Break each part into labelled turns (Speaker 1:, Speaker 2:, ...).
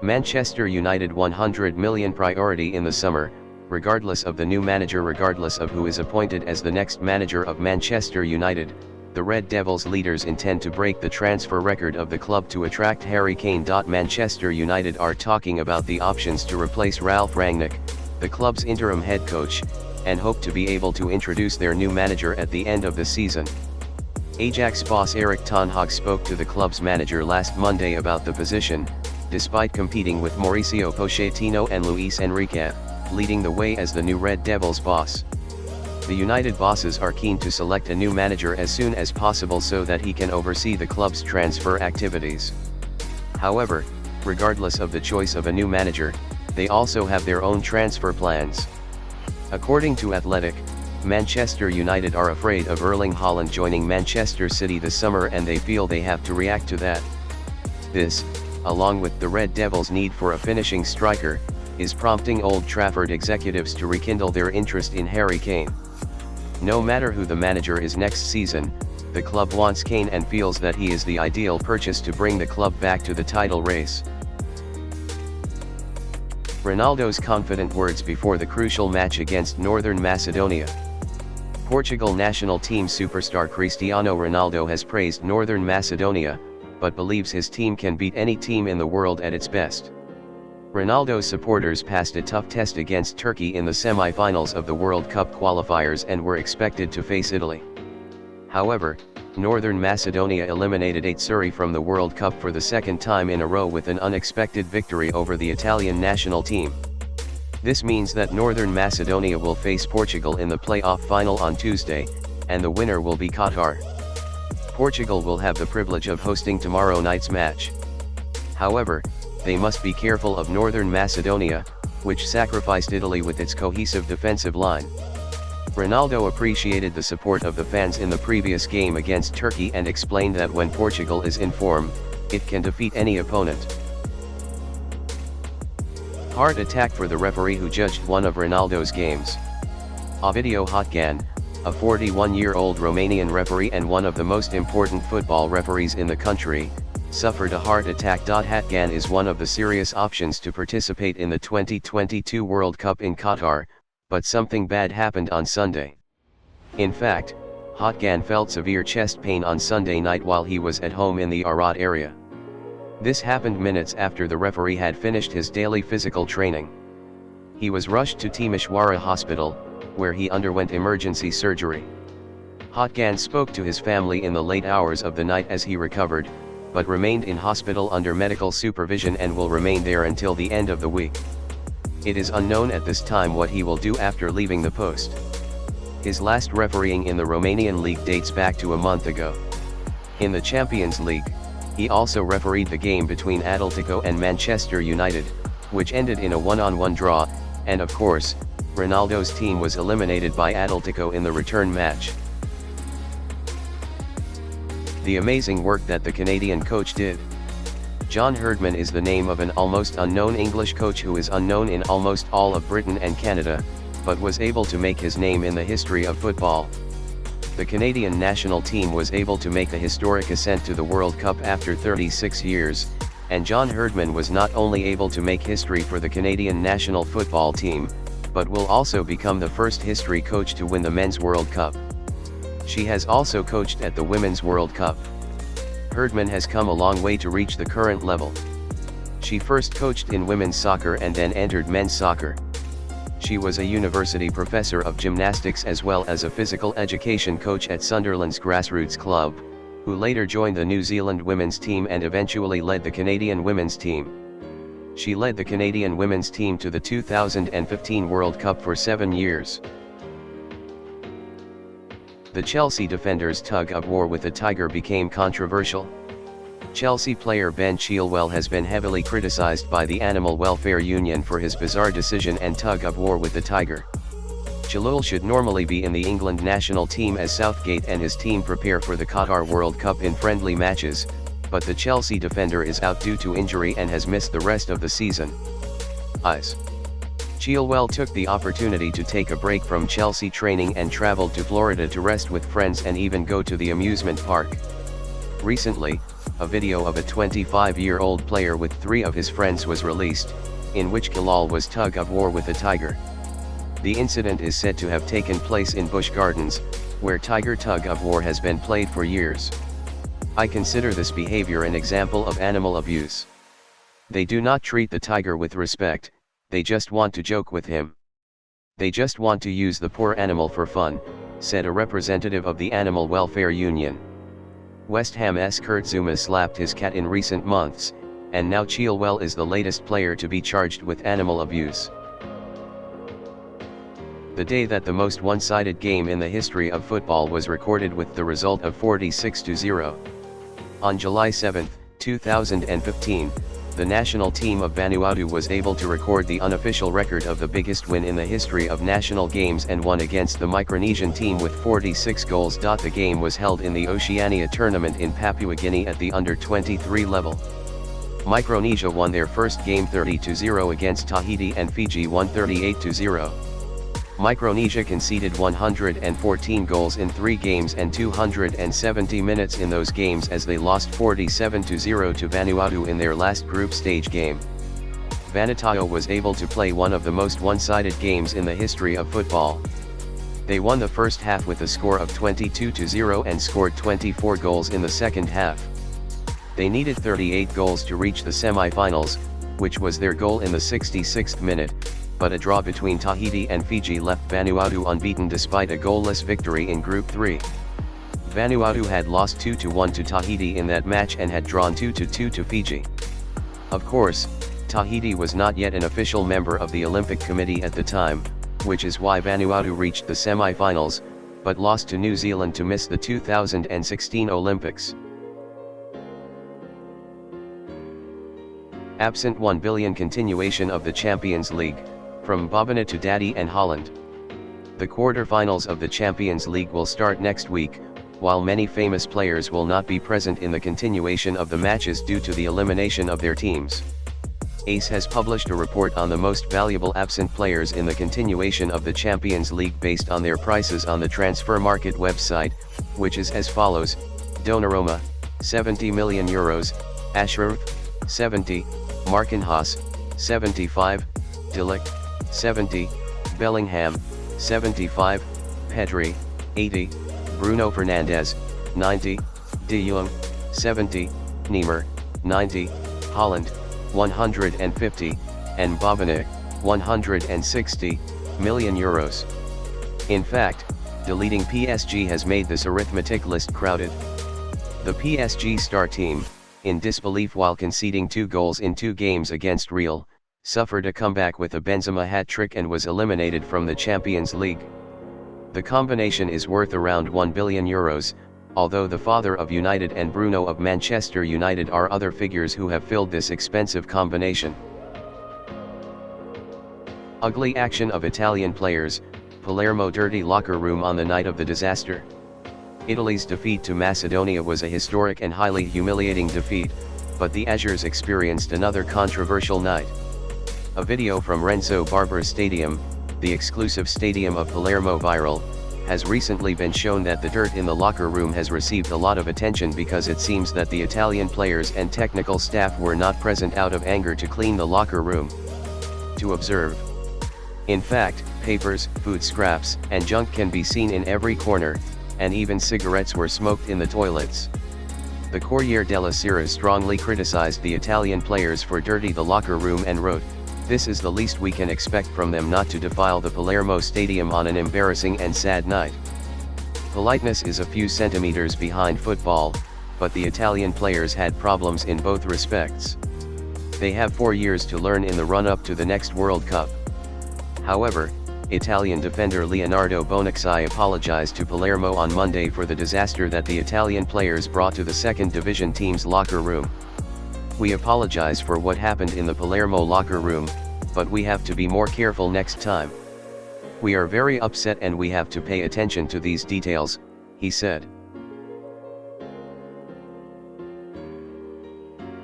Speaker 1: Manchester United 100 million priority in the summer, regardless of the new manager, regardless of who is appointed as the next manager of Manchester United. The Red Devils leaders intend to break the transfer record of the club to attract Harry Kane. Manchester United are talking about the options to replace Ralf Rangnick, the club's interim head coach, and hope to be able to introduce their new manager at the end of the season. Ajax boss Erik ten Hag spoke to the club's manager last Monday about the position, despite competing with Mauricio Pochettino and Luis Enrique, leading the way as the new Red Devils boss. The United bosses are keen to select a new manager as soon as possible so that he can oversee the club's transfer activities. However, regardless of the choice of a new manager, they also have their own transfer plans. According to Athletic, Manchester United are afraid of Erling Haaland joining Manchester City this summer, and they feel they have to react to that. This, along with the Red Devils' need for a finishing striker, is prompting Old Trafford executives to rekindle their interest in Harry Kane. No matter who the manager is next season, the club wants Kane and feels that he is the ideal purchase to bring the club back to the title race. Ronaldo's confident words before the crucial match against Northern Macedonia. Portugal national team superstar Cristiano Ronaldo has praised Northern Macedonia, but believes his team can beat any team in the world at its best. Ronaldo's supporters passed a tough test against Turkey in the semi-finals of the World Cup qualifiers and were expected to face Italy. However, Northern Macedonia eliminated Surrey from the World Cup for the second time in a row with an unexpected victory over the Italian national team. This means that Northern Macedonia will face Portugal in the playoff final on Tuesday, and the winner will be Qatar. Portugal will have the privilege of hosting tomorrow night's match. However, they must be careful of Northern Macedonia, which sacrificed Italy with its cohesive defensive line. Ronaldo appreciated the support of the fans in the previous game against Turkey and explained that when Portugal is in form, it can defeat any opponent. Heart attack for the referee who judged one of Ronaldo's games. Ovidiu Hatgan, a 41-year-old Romanian referee and one of the most important football referees in the country, suffered a heart attack. Hatgan is one of the serious options to participate in the 2022 World Cup in Qatar, but something bad happened on Sunday. In fact, Hatgan felt severe chest pain on Sunday night while he was at home in the Arad area. This happened minutes after the referee had finished his daily physical training. He was rushed to Timisoara Hospital, where he underwent emergency surgery. Hatgan spoke to his family in the late hours of the night as he recovered, but remained in hospital under medical supervision and will remain there until the end of the week. It is unknown at this time what he will do after leaving the post. His last refereeing in the Romanian league dates back to a month ago. In the Champions League, he also refereed the game between Atletico and Manchester United, which ended in a 1-on-1 draw, and of course, Ronaldo's team was eliminated by Atletico in the return match. The amazing work that the Canadian coach did. John Herdman is the name of an almost unknown English coach who is unknown in almost all of Britain and Canada, but was able to make his name in the history of football. The Canadian national team was able to make a historic ascent to the World Cup after 36 years, and John Herdman was not only able to make history for the Canadian national football team, but will also become the first history coach to win the Men's World Cup. She has also coached at the Women's World Cup. Herdman has come a long way to reach the current level. She first coached in women's soccer and then entered men's soccer. She was a university professor of gymnastics as well as a physical education coach at Sunderland's grassroots club, who later joined the New Zealand women's team and eventually led the Canadian women's team. She led the Canadian women's team to the 2015 World Cup for 7 years. The Chelsea defender's tug-of-war with the Tiger became controversial. Chelsea player Ben Chilwell has been heavily criticised by the Animal Welfare Union for his bizarre decision and tug-of-war with the Tiger. Chilwell should normally be in the England national team as Southgate and his team prepare for the Qatar World Cup in friendly matches, but the Chelsea defender is out due to injury and has missed the rest of the season. Chilwell took the opportunity to take a break from Chelsea training and travelled to Florida to rest with friends and even go to the amusement park. Recently, a video of a 25-year-old player with 3 of his friends was released, in which Kalal was tug-of-war with a tiger. The incident is said to have taken place in Busch Gardens, where tiger tug-of-war has been played for years. I consider this behavior an example of animal abuse. They do not treat the tiger with respect, they just want to joke with him. They just want to use the poor animal for fun, said a representative of the Animal Welfare Union. West Ham's Kurt Zouma slapped his cat in recent months, and now Chilwell is the latest player to be charged with animal abuse. The day that the most one-sided game in the history of football was recorded with the result of 46-0. On July 7, 2015, the national team of Vanuatu was able to record the unofficial record of the biggest win in the history of national games and won against the Micronesian team with 46 goals. The game was held in the Oceania tournament in Papua Guinea at the under-23 level. Micronesia won their first game 30-0 against Tahiti and Fiji won 38-0. Micronesia conceded 114 goals in 3 games and 270 minutes in those games as they lost 47-0 to Vanuatu in their last group stage game. Vanuatu was able to play one of the most one-sided games in the history of football. They won the first half with a score of 22-0 and scored 24 goals in the second half. They needed 38 goals to reach the semi-finals, which was their goal in the 66th minute. But a draw between Tahiti and Fiji left Vanuatu unbeaten despite a goalless victory in Group 3. Vanuatu had lost 2-1 to Tahiti in that match and had drawn 2-2 to Fiji. Of course, Tahiti was not yet an official member of the Olympic Committee at the time, which is why Vanuatu reached the semi-finals, but lost to New Zealand to miss the 2016 Olympics. Absent 1 billion continuation of the Champions League. From Mbabane to Daddy and Holland. The quarter-finals of the Champions League will start next week, while many famous players will not be present in the continuation of the matches due to the elimination of their teams. ACE has published a report on the most valuable absent players in the continuation of the Champions League based on their prices on the transfer market website, which is as follows: Donnarumma, €70 million, Ashraf, 70, Marquinhos, 75, De Ligt, 70, Bellingham, 75, Pedri, 80, Bruno Fernandes, 90, De Jong, 70, Neymar, 90, Holland, 150, and Mbabane, 160 million euros. In fact, deleting PSG has made this arithmetic list crowded. The PSG star team, in disbelief while conceding 2 goals in 2 games against Real, suffered a comeback with a Benzema hat-trick and was eliminated from the Champions League. The combination is worth around €1 billion, although the father of United and Bruno of Manchester United are other figures who have filled this expensive combination. Ugly action of Italian players, Palermo dirty locker room on the night of the disaster. Italy's defeat to Macedonia was a historic and highly humiliating defeat, but the Azures experienced another controversial night. A video from Renzo Barber's stadium, the exclusive stadium of Palermo viral, has recently been shown that the dirt in the locker room has received a lot of attention because it seems that the Italian players and technical staff were not present out of anger to clean the locker room. To observe. In fact, papers, food scraps, and junk can be seen in every corner, and even cigarettes were smoked in the toilets. The Corriere della Sera strongly criticized the Italian players for dirty the locker room and wrote, "This is the least we can expect from them not to defile the Palermo stadium on an embarrassing and sad night." Politeness is a few centimeters behind football, but the Italian players had problems in both respects. They have 4 years to learn in the run-up to the next World Cup. However, Italian defender Leonardo Bonucci apologized to Palermo on Monday for the disaster that the Italian players brought to the second division team's locker room. "We apologize for what happened in the Palermo locker room, but we have to be more careful next time. We are very upset and we have to pay attention to these details," he said.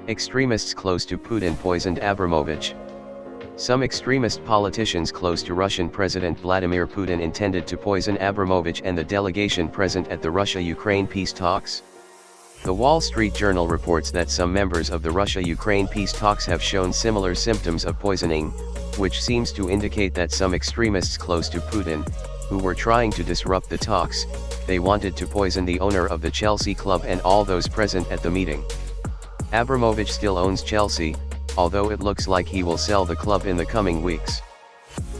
Speaker 1: Extremists close to Putin poisoned Abramovich. Some extremist politicians close to Russian President Vladimir Putin intended to poison Abramovich and the delegation present at the Russia-Ukraine peace talks. The Wall Street Journal reports that some members of the Russia-Ukraine peace talks have shown similar symptoms of poisoning, which seems to indicate that some extremists close to Putin, who were trying to disrupt the talks, they wanted to poison the owner of the Chelsea club and all those present at the meeting. Abramovich still owns Chelsea, although it looks like he will sell the club in the coming weeks.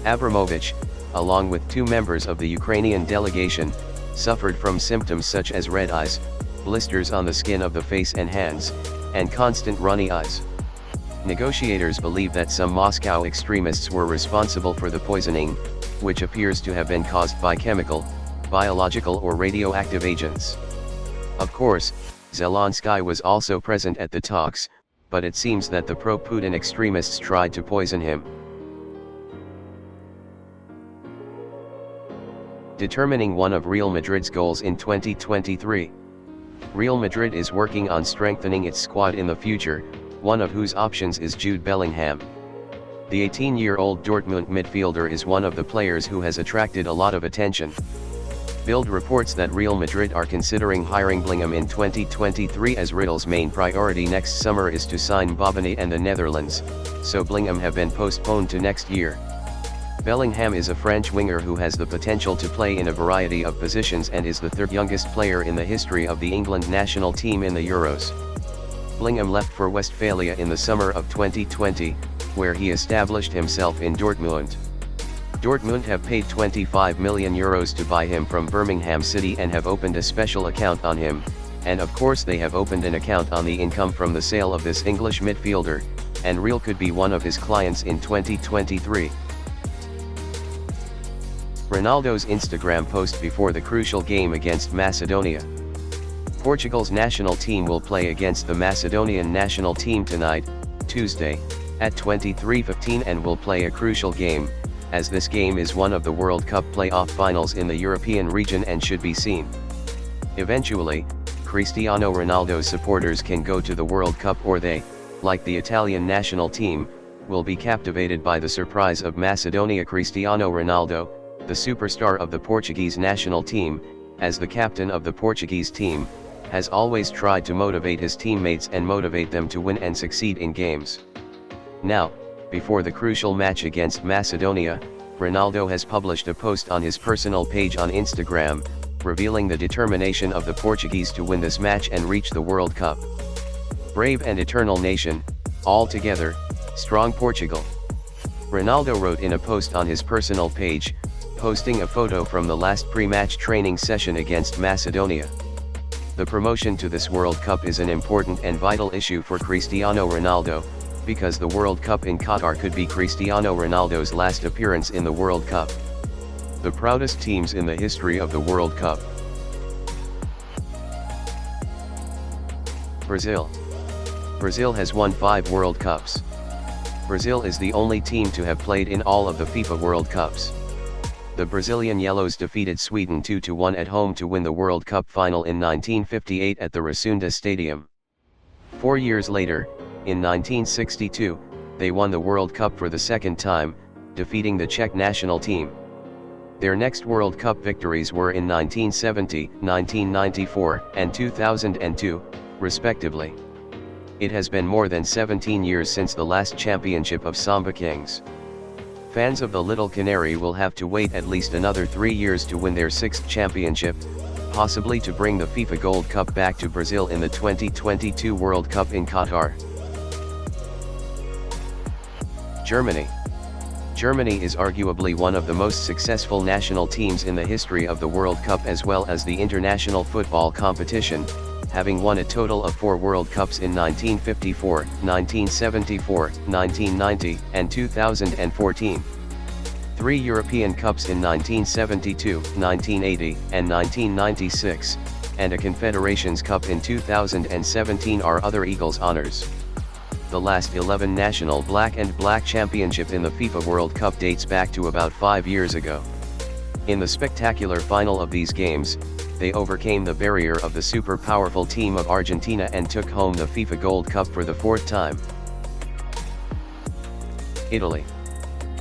Speaker 1: Abramovich, along with 2 members of the Ukrainian delegation, suffered from symptoms such as red eyes, blisters on the skin of the face and hands, and constant runny eyes. Negotiators believe that some Moscow extremists were responsible for the poisoning, which appears to have been caused by chemical, biological or radioactive agents. Of course, Zelensky was also present at the talks, but it seems that the pro-Putin extremists tried to poison him. Determining one of Real Madrid's goals in 2023. Real Madrid is working on strengthening its squad in the future, one of whose options is Jude Bellingham. The 18-year-old Dortmund midfielder is one of the players who has attracted a lot of attention. Bild reports that Real Madrid are considering hiring Bellingham in 2023 as Real's main priority next summer is to sign Mbabane and the Netherlands, so Bellingham have been postponed to next year. Bellingham is a French winger who has the potential to play in a variety of positions and is the 3rd youngest player in the history of the England national team in the Euros. Bellingham left for Westphalia in the summer of 2020, where he established himself in Dortmund. Dortmund have paid €25 million to buy him from Birmingham City and have opened a special account on him, and of course they have opened an account on the income from the sale of this English midfielder, and Real could be one of his clients in 2023. Ronaldo's Instagram post before the crucial game against Macedonia. Portugal's national team will play against the Macedonian national team tonight, Tuesday, at 23:15 and will play a crucial game, as this game is one of the World Cup playoff finals in the European region and should be seen. Eventually, Cristiano Ronaldo's supporters can go to the World Cup or they, like the Italian national team, will be captivated by the surprise of Macedonia. Cristiano Ronaldo, the superstar of the Portuguese national team, as the captain of the Portuguese team, has always tried to motivate his teammates and motivate them to win and succeed in games. Now, before the crucial match against Macedonia, Ronaldo has published a post on his personal page on Instagram, revealing the determination of the Portuguese to win this match and reach the World Cup. Brave and eternal nation, all together, strong Portugal. Ronaldo wrote in a post on his personal page, posting a photo from the last pre-match training session against Macedonia. The promotion to this World Cup is an important and vital issue for Cristiano Ronaldo, because the World Cup in Qatar could be Cristiano Ronaldo's last appearance in the World Cup. The proudest teams in the history of the World Cup. Brazil. Brazil has won 5 World Cups. Brazil is the only team to have played in all of the FIFA World Cups. The Brazilian Yellows defeated Sweden 2-1 at home to win the World Cup final in 1958 at the Resunda Stadium. 4 years later, in 1962, they won the World Cup for the second time, defeating the Czech national team. Their next World Cup victories were in 1970, 1994, and 2002, respectively. It has been more than 17 years since the last championship of Samba Kings. Fans of the Little Canary will have to wait at least another 3 years to win their 6th championship, possibly to bring the FIFA Gold Cup back to Brazil in the 2022 World Cup in Qatar. Germany. Germany is arguably one of the most successful national teams in the history of the World Cup as well as the international football competition, having won a total of 4 World Cups in 1954, 1974, 1990, and 2014. 3 European Cups in 1972, 1980, and 1996, and a Confederations Cup in 2017 are other Eagles honors. The last 11 national black and black championship in the FIFA World Cup dates back to about 5 years ago. In the spectacular final of these games, they overcame the barrier of the super powerful team of Argentina and took home the FIFA Gold Cup for the 4th time. Italy.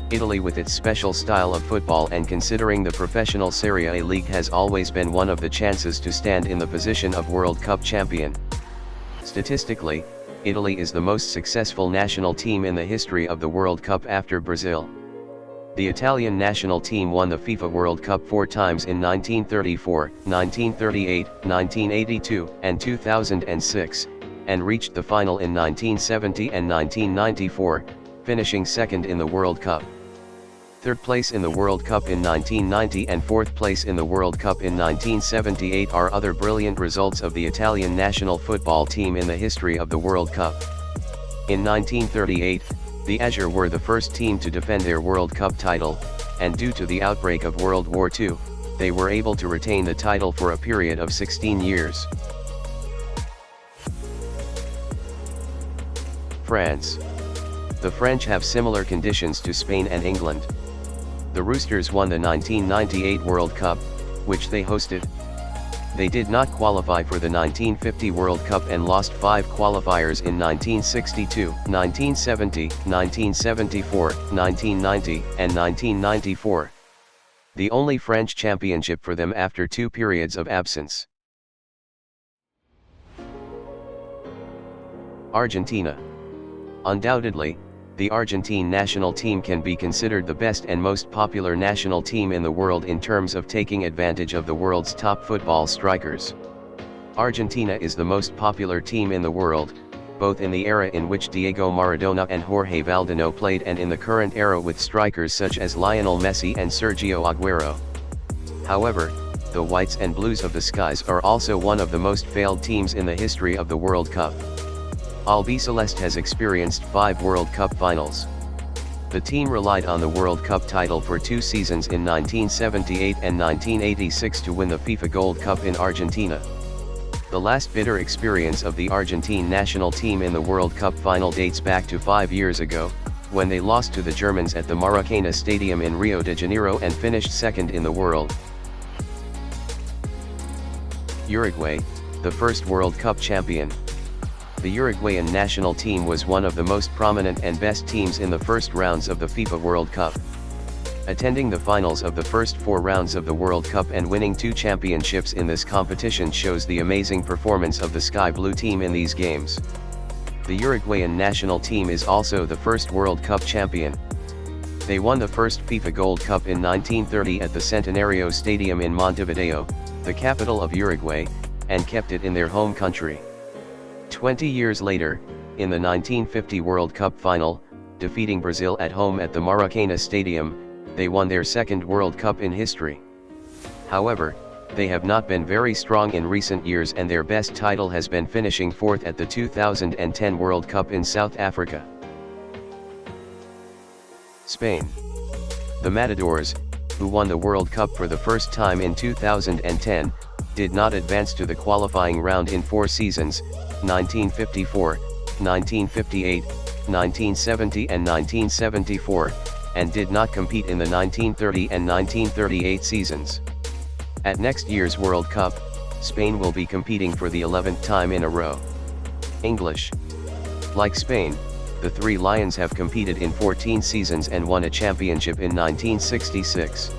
Speaker 1: Italy, with its special style of football and considering the professional Serie A league, has always been one of the chances to stand in the position of World Cup champion. Statistically, Italy is the most successful national team in the history of the World Cup after Brazil. The Italian national team won the FIFA World Cup 4 times in 1934, 1938, 1982, and 2006, and reached the final in 1970 and 1994, finishing second in the World Cup. Third place in the World Cup in 1990 and fourth place in the World Cup in 1978 are other brilliant results of the Italian national football team in the history of the World Cup. In 1938, the Azzurri were the first team to defend their World Cup title, and due to the outbreak of World War II, they were able to retain the title for a period of 16 years. France. The French have similar conditions to Spain and England. The Roosters won the 1998 World Cup, which they hosted. They did not qualify for the 1950 World Cup and lost 5 qualifiers in 1962, 1970, 1974, 1990, and 1994. The only French championship for them after 2 periods of absence. Argentina. Undoubtedly, the Argentine national team can be considered the best and most popular national team in the world in terms of taking advantage of the world's top football strikers. Argentina is the most popular team in the world, both in the era in which Diego Maradona and Jorge Valdano played and in the current era with strikers such as Lionel Messi and Sergio Aguero. However, the Whites and Blues of the Skies are also one of the most failed teams in the history of the World Cup. Albiceleste has experienced 5 World Cup finals. The team relied on the World Cup title for 2 seasons in 1978 and 1986 to win the FIFA Gold Cup in Argentina. The last bitter experience of the Argentine national team in the World Cup final dates back to 5 years ago, when they lost to the Germans at the Maracana Stadium in Rio de Janeiro and finished second in the world. Uruguay, the first World Cup champion. The Uruguayan national team was one of the most prominent and best teams in the first rounds of the FIFA World Cup. Attending the finals of the first 4 rounds of the World Cup and winning 2 championships in this competition shows the amazing performance of the Sky Blue team in these games. The Uruguayan national team is also the first World Cup champion. They won the first FIFA Gold Cup in 1930 at the Centenario Stadium in Montevideo, the capital of Uruguay, and kept it in their home country. 20 years later, in the 1950 World Cup final, defeating Brazil at home at the Maracana Stadium, they won their second World Cup in history. However, they have not been very strong in recent years and their best title has been finishing 4th at the 2010 World Cup in South Africa. Spain. The Matadors, who won the World Cup for the first time in 2010, did not advance to the qualifying round in 4 seasons, 1954, 1958, 1970 and 1974, and did not compete in the 1930 and 1938 seasons. At next year's World Cup, Spain will be competing for the 11th time in a row. English. Like Spain, the 3 Lions have competed in 14 seasons and won a championship in 1966.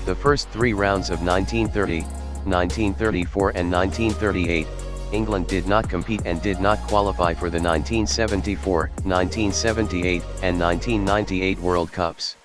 Speaker 1: The first 3 rounds of 1930, 1934 and 1938, England did not compete and did not qualify for the 1974, 1978, and 1998 World Cups.